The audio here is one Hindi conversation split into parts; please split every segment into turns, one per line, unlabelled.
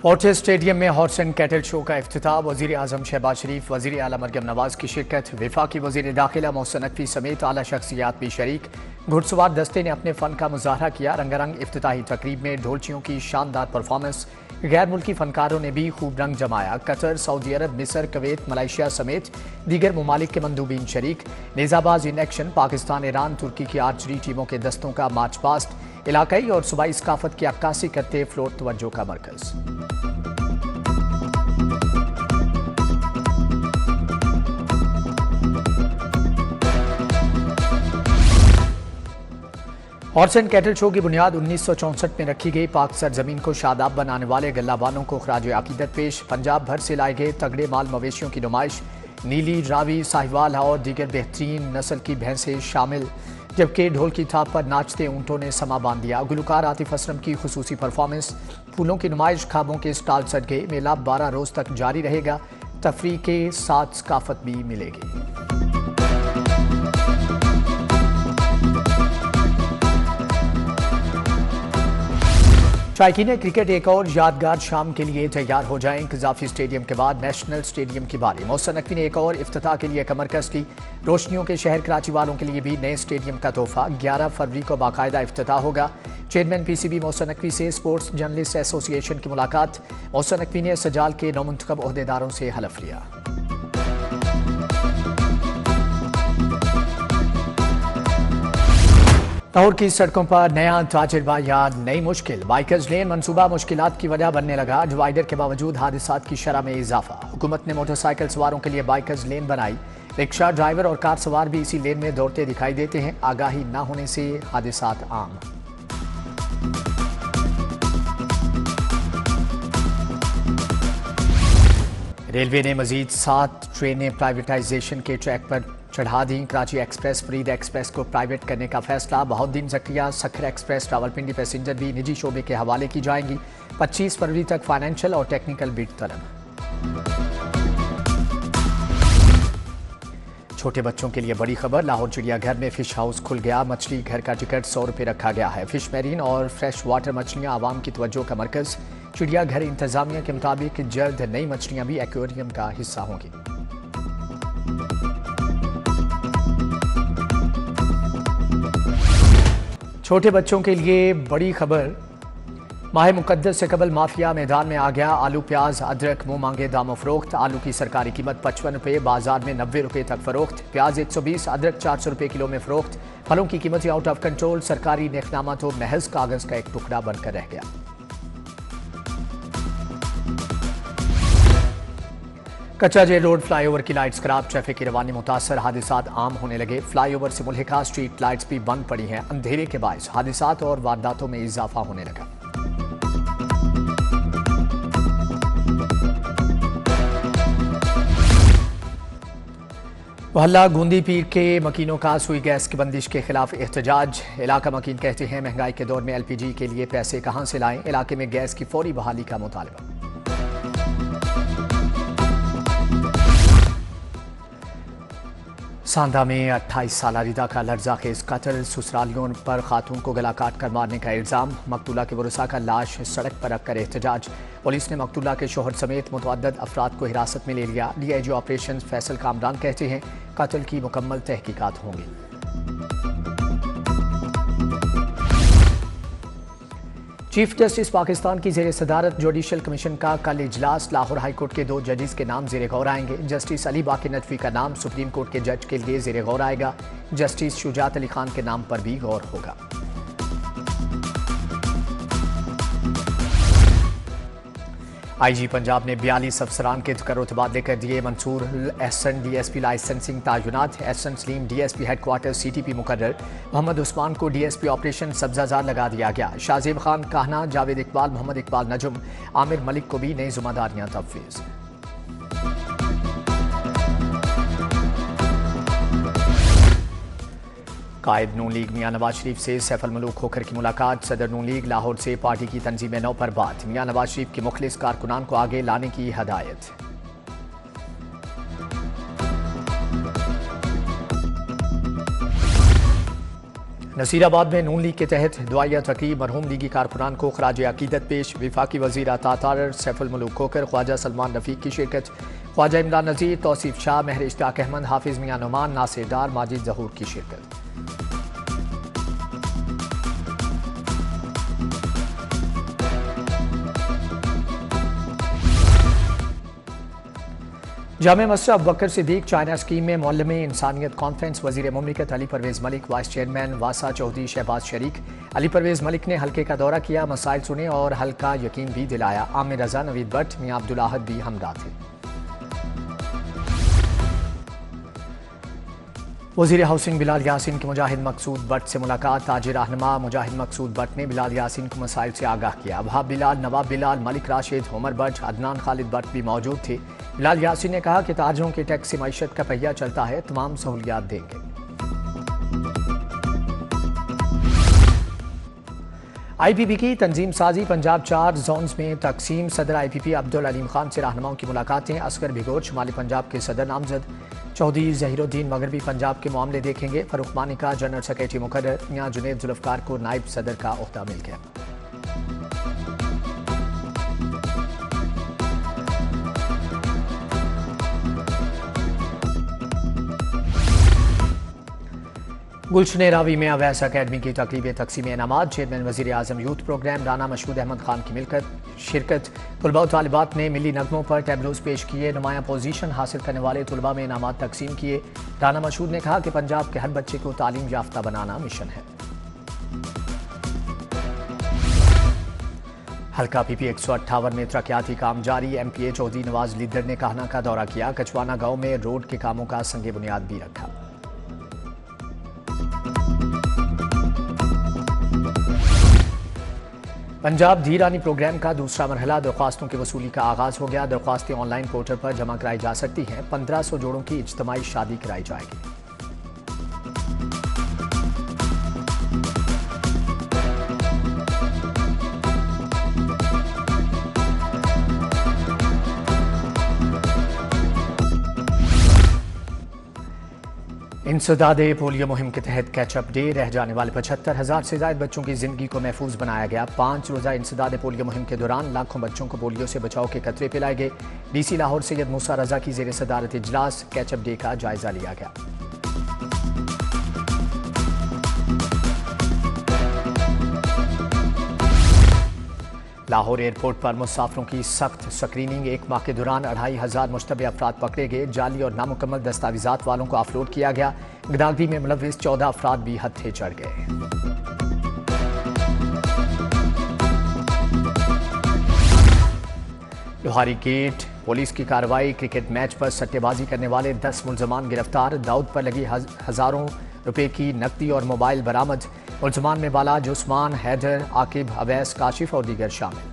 फोर्टिस स्टेडियम में हॉर्स एंड कैटल शो का इफ्तिताह। वज़ीर आज़म शहबाज शरीफ, वज़ीर आला मरियम नवाज की शिरकत, वफाकी वज़ीर दाखिला मोहसिन नकवी समेत आला शख्सियात भी शरीक। घुड़सवार दस्ते ने अपने फ़न का मुजाहरा किया। रंगारंग इफ्तिताही तकरीब में ढोलचियों की शानदार परफॉर्मेंस। गैर मुल्की फनकारों ने भी खूब रंग जमाया। कतर, सऊदी अरब, मिस्र, कुवैत, मलेशिया समेत दीगर ममालिक के मंदूबीन शरीक। नेज़ाबाज इन एक्शन। पाकिस्तान, ईरान, तुर्की की आर्चरी टीमों के दस्तों का मार्च पास्ट। इलाकाई और सूबाई सकाफत की अक्कासी करते फ्लोर तवज्जो का मरकज़। हॉर्स एंड कैटल शो की बुनियाद 1964 में रखी गई। पाक सरजमीन को शादाब बनाने वाले गल्लाबानों को खराज अकीदत पेश। पंजाब भर से लाए गए तगड़े माल मवेशियों की नुमाइश। नीली, रावी, साहिवाल और दीगर बेहतरीन नस्ल की भैंसें शामिल, जबकि ढोल की थाप पर नाचते ऊंटों ने समा बांध दिया। गुलकार आतिफ असलम की खुसूसी परफॉर्मेंस। फूलों की नुमाइश, खाबों के स्टॉल सज गए। मेला 12 रोज तक जारी रहेगा। तफरीह के साथ सकाफत भी मिलेगी। शायकीन क्रिकेट एक और यादगार शाम के लिए तैयार हो जाएं। कजाफी स्टेडियम के बाद नेशनल स्टेडियम की बारी। मोहसिन नकवी ने एक और इफ्तिताह के लिए कमर कस की। रोशनियों के शहर कराची वालों के लिए भी नए स्टेडियम का तोहफा। 11 फरवरी को बाकायदा इफ्तिताह होगा। चेयरमैन PCB मोहसिन नकवी से स्पोर्ट्स जर्नलिस्ट एसोसिएशन की मुलाकात। मोहसिन नकवी ने सजाल के नौमुंतखब ओहदेदारों से हलफ लिया। लाहौर की सड़कों पर नया ताजिरबा या नई मुश्किल। बाइकर्स लेन मंसूबा मुश्किलात की वजह बनने लगा। डिवाइडर के बावजूद हादसात की शरह में इजाफा। हुकूमत ने मोटरसाइकिल सवारों के लिए बाइकर्स लेन बनाई। रिक्शा ड्राइवर और कार सवार भी इसी लेन में दौड़ते दिखाई देते हैं। आगाही न होने से हादसात आम। रेलवे ने मजीद 7 ट्रेनें प्राइवेटाइजेशन के ट्रैक पर चढ़ा दी। कराची एक्सप्रेस, फरीद एक्सप्रेस को प्राइवेट करने का फैसला। बहाउद्दीन जक्रिया, सखर एक्सप्रेस, रावलपिंडी पैसेंजर भी निजी शोबे के हवाले की जाएंगी। 25 फरवरी तक फाइनेंशियल और टेक्निकल बिड तलब। छोटे बच्चों के लिए बड़ी खबर। लाहौर चिड़ियाघर में फिश हाउस खुल गया। मछली घर का टिकट 100 रुपये रखा गया है। फिश मैरीन और फ्रेश वाटर मछलियां आवाम की तवज्जो का मरकज। चिड़ियाघर इंतजामिया के मुताबिक जल्द नई मछलियां भी एक्वेरियम का हिस्सा होंगी। छोटे बच्चों के लिए बड़ी खबर। माह मुकद्दस से कबल माफिया मैदान में आ गया। आलू, प्याज, अदरक मुंह मांगे दामों फरोख्त। आलू की सरकारी कीमत 55 रुपये, बाजार में 90 रुपये तक फरोख्त। प्याज 120, अदरक 400 रुपये किलो में फरोख्त। फलों की कीमतें आउट ऑफ कंट्रोल। सरकारी नेकनामा तो महज कागज का एक टुकड़ा बनकर रह गया। कच्चा जेल रोड फ्लाईओवर की लाइट्स खराब। ट्रैफिक की रवानी मुतासर। हादसात आम होने लगे। फ्लाईओवर से मुल्हिका स्ट्रीट लाइट्स भी बंद पड़ी हैं। अंधेरे के बायस हादसात और वारदातों में इजाफा होने लगा। मोहल्ला गूंदी पीर के मकीनों का सुई गैस की बंदिश के खिलाफ एहतजाज। इलाका मकीन कहते हैं महंगाई के दौर में LPG के लिए पैसे कहां से लाएं। इलाके में गैस की फौरी बहाली का मुतालबा। सांधा में 28 साल रिदा का लर्जाखेज कत्ल। ससुरालियों पर खातून को गला काट कर मारने का इल्जाम। मकतूला के वरुसा का लाश सड़क पर रखकर एहतजाज। पुलिस ने मकतूला के शोहर समेत मुतअद्दिद अफराद को हिरासत में ले लिया। DIG ऑपरेशन फैसल कामरान कहते हैं कत्ल की मुकम्मल तहकीकात होंगी। चीफ जस्टिस पाकिस्तान की जेर सदारत जुडिशल कमीशन का कल इजलास। लाहौर हाई कोर्ट के 2 जजेस के नाम जेर गौर आएंगे। जस्टिस अली बाकी नदवी का नाम सुप्रीम कोर्ट के जज के लिए जेर गौर आएगा। जस्टिस शुजात अली खान के नाम पर भी गौर होगा। IG पंजाब ने 42 अफसरान के तकर्रुर तबादले कर दिए। मंसूर एहसन DSP लाइसेंसिंग तायुनात। Ehsan Saleem DSP headquarter CTP मुकर्रर। मोहम्मद उस्मान को DSP ऑपरेशन सब्जाजार लगा दिया गया। शाहजेब खान काहना, जावेद इकबाल, मोहम्मद इकबाल नजुम, आमिर मलिक को भी नई जिम्मेदारियां तफवीज़। कायद नून लीग मियां नवाज शरीफ से सैफ अल मलूक खोखर की मुलाकात। सदर नून लीग लाहौर से पार्टी की तंजीम 9 पर बात। मियां नवाज शरीफ के मुखलिस कारकुनान को आगे लाने की हदायत। नसीराबाद में नून लीग के तहत दुआया तकरीब मरहूम लीगी कारकुनान को खराज अकीदत पेश। विफाकी वजीर अता सैफुल मुल्क खोखर, ख्वाजा सलमान रफीक की शिरकत। ख्वाजा इमरान नज़ीर, तौसीफ शाह, महर इश्तियाक अहमद, हाफिज मियां नुमान, नासिर डार, माजिद जहूर की शिरकत। जामे मस्जिद अबू बकर सिद्दीक चाइना स्कीम में मौलमे इंसानियत कॉन्फ्रेंस। वजीर मुमलिकत अली परवेज मलिक, वाइस चेयरमैन वासा चौधरी शहबाज शरीक। अली परवेज मलिक ने हल्के का दौरा किया, मसाइल सुने और हल्का यकीन भी दिलाया। आमिर रजा, नवीद भट्ट, मियां अब्दुल आहद भी हमरा थे। वजीर हाउसिंग बिलाल यासीन की मुजाहिद मकसूद भट्ट से मुलाकात। ताजिर रहनुमा मुजाहिद मकसूद भट्ट ने बिलाल यासीन को मसाइल से आगाह किया। वहाब बिलाल, नवाब बिलाल, मलिक राशिद, उमर भट्ट, अदनान खालिद भट्ट भी मौजूद थे। बिलाल यासीन ने कहा कि ताजरों के टैक्स से मईशत का पहिया चलता है, तमाम सहूलियात देंगे। IPP की तंजीम साजी, पंजाब 4 जोन्स में तकसीम। सदर IPP अब्दुल अलीम खान से रहनुमाओं की मुलाकातें। असगर बिगोर शुमाली पंजाब के सदर नामजद। चौधरी जहीरुद्दीन मगरबी पंजाब के मामले देखेंगे। फरूख मानिका जनरल सेक्रेटरी मुकर्रर। मियां जुनेद जुल्फकार को नायब सदर का ओहदा मिल गया। गुलशन रावी में अवैस अकेडमी की तकरीब तकसीम इनामात। चेयरमैन वजीर आजम यूथ प्रोग्राम राना मशहूद अहमद खान की शिरकत। तलबा और तालिबात ने मिली नगमों पर टैबलोज पेश किए। नुमाया पोजीशन हासिल करने वाले तलबा में इनामात तकसीम किए। राना मशहूद ने कहा कि पंजाब के हर बच्चे को तालीम याफ्ता बनाना मिशन है। हल्का PP 158 में तरक्याती काम जारी। MPA चौधरी नवाज लीडर ने कहना का दौरा किया। कचवाना गांव में रोड के कामों का संगे बुनियाद भी रखा। पंजाब धीरानी प्रोग्राम का दूसरा मरहला दरख्वास्तों की वसूली का आगाज हो गया। दरख्वास्तें ऑनलाइन पोर्टल पर जमा कराई जा सकती हैं। 1500 जोड़ों की इज्तमाई शादी कराई जाएगी। इंसदादे पोलियो मुहिम के तहत कैचअप डे। रह जाने वाले 75,000 से ज्यादा बच्चों की जिंदगी को महफूज बनाया गया। 5 रोजा इंसदादे पोलियो मुहिम के दौरान लाखों बच्चों को पोलियो से बचाव के कतरे पिलाए गए। DC लाहौर सैयद मूसा रजा की जेर सदारत इजलास कैचअप डे का जायजा लिया गया। लाहौर एयरपोर्ट पर मुसाफिरों की सख्त स्क्रीनिंग। 1 माह के दौरान 2500 मुश्तबे अफराद पकड़े गए। जाली और नामुकम्मल दस्तावेजात वालों को ऑफलोड किया गया। गदागरी में मुलविस 14 अफराद भी हत्थे चढ़ गए। लोहारी गेट पुलिस की कार्रवाई। क्रिकेट मैच पर सट्टेबाजी करने वाले 10 मुलजमान गिरफ्तार। दाऊद पर लगी हजारों रुपए की नकदी और मोबाइल बरामद। मुलजमान में बालाज, उस्मान, हैदर, आकिब, अवैस, काशिफ और दीगर शामिल।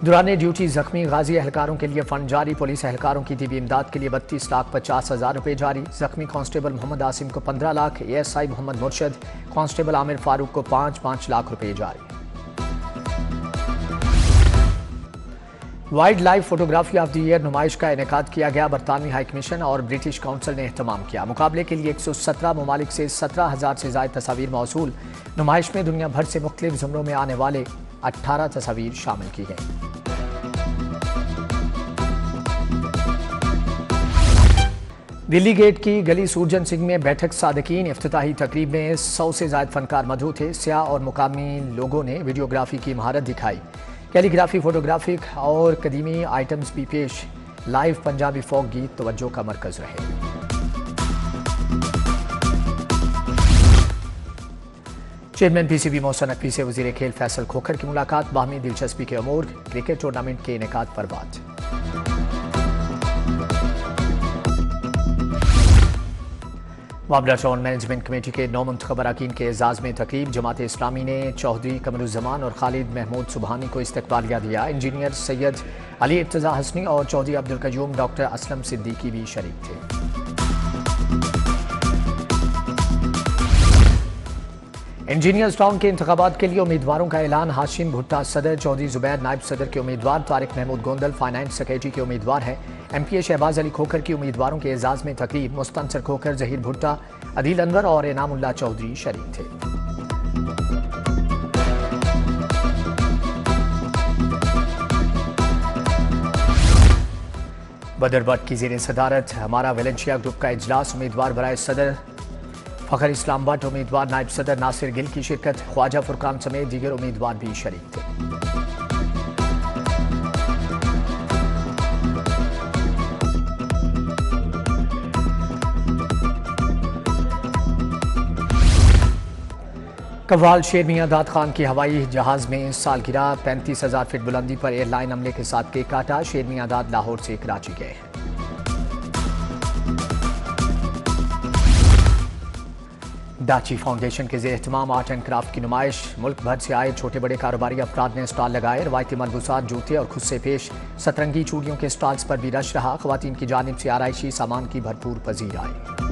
दौरान ड्यूटी जख्मी गाजी एहलकारों के लिए फंड जारी। पुलिस एहलकारों की तिबी इमदाद के लिए 32,50,000 रुपए जारी। जख्मी कांस्टेबल मोहम्मद आसिम को 15 लाख, ASI मोहम्मद मुर्शद, कांस्टेबल आमिर फारूक को 5-5 लाख रुपए जारी। Wild life photography of the year नुमाइश का इनेकाद किया गया। बरतानवी हाई कमीशन और ब्रिटिश काउंसिल ने एहतमाम किया। मुकाबले के लिए 117 ममालिक से 17,000 से ज्यादा तस्वीर मौसूल। नुमाइश में दुनिया भर से मुख्तलिफ ज़ुमरों में आने वाले 18 तस्वीर शामिल की गई। दिल्ली गेट की गली सूरजन सिंह में बैठक सादकीन। इफ्तिताही तकरीब में 100 से ज्यादा फनकार मौजूद थे। सियाह और मुकामी लोगों ने वीडियोग्राफी की महारत दिखाई। कैलीग्राफी, फोटोग्राफिक और कदीमी आइटम्स भी पेश। लाइव पंजाबी फोक गीत तवज्जो का मरकज रहे। चेयरमैन PCB मोहसिन नकवी से वजीर खेल फैसल खोखर की मुलाकात। बाहमी दिलचस्पी के अमूर। क्रिकेट टूर्नामेंट के इनेकाद पर बात। वाबला टाउन मैनेजमेंट कमेटी के 9 मुंतखब अरकान के एजाज में तकरीब। जमात इस्लामी ने चौधरी कमरुज़्ज़मान और खालिद महमूद सुबहानी को इस्तकबालिया दिया। इंजीनियर सैयद अली इर्तज़ा हसनी और चौधरी अब्दुल कयूम डॉक्टर असलम सिद्दीकी भी शरीक थे। इंजीनियर्स टाउन के इंतखाबात के लिए उम्मीदवारों का ऐलान। हाशिम भुट्टा सदर, चौधरी जुबैर नायब सदर के उम्मीदवार। तारिक महमूद गोंदल फाइनेंस सेक्रेटरी के उम्मीदवार हैं। MPA शहबाज अली खोखर की उम्मीदवारों के एजाज में तकरीब। मुस्तनसर खोखर, जहीर भुट्टा, अदील अनवर और इनामुल्लाह चौधरी शरीक थे। बदर भट्ट की ज़ेर सदारत हमारा वेलेंशिया ग्रुप का इजलास, उम्मीदवार बराए सदर फखर इस्लाम भट्ट, उम्मीदवार नायब सदर नासिर गिल की शिरकत, ख्वाजा फुरकान समेत दीगर उम्मीदवार भी शरीक थे। कव्वाल शेर मियां दाद खान की हवाई जहाज में सालगिरह, 35,000 फीट बुलंदी पर एयरलाइन अमले के साथ केक काटा। शेर मियां दाद लाहौर से कराची गए। दाची फाउंडेशन के ज़ेर-एहतमाम आर्ट एंड क्राफ्ट की नुमाइश, मुल्क भर से आए छोटे बड़े कारोबारी अफराद ने स्टॉल लगाए। रवायती मलबूसात, जूते और खुद से पेश सतरंगी चूड़ियों के स्टॉल्स पर भी रश रहा। ख़वातीन की जानिब से आराइशी सामान की भरपूर पजीर आई।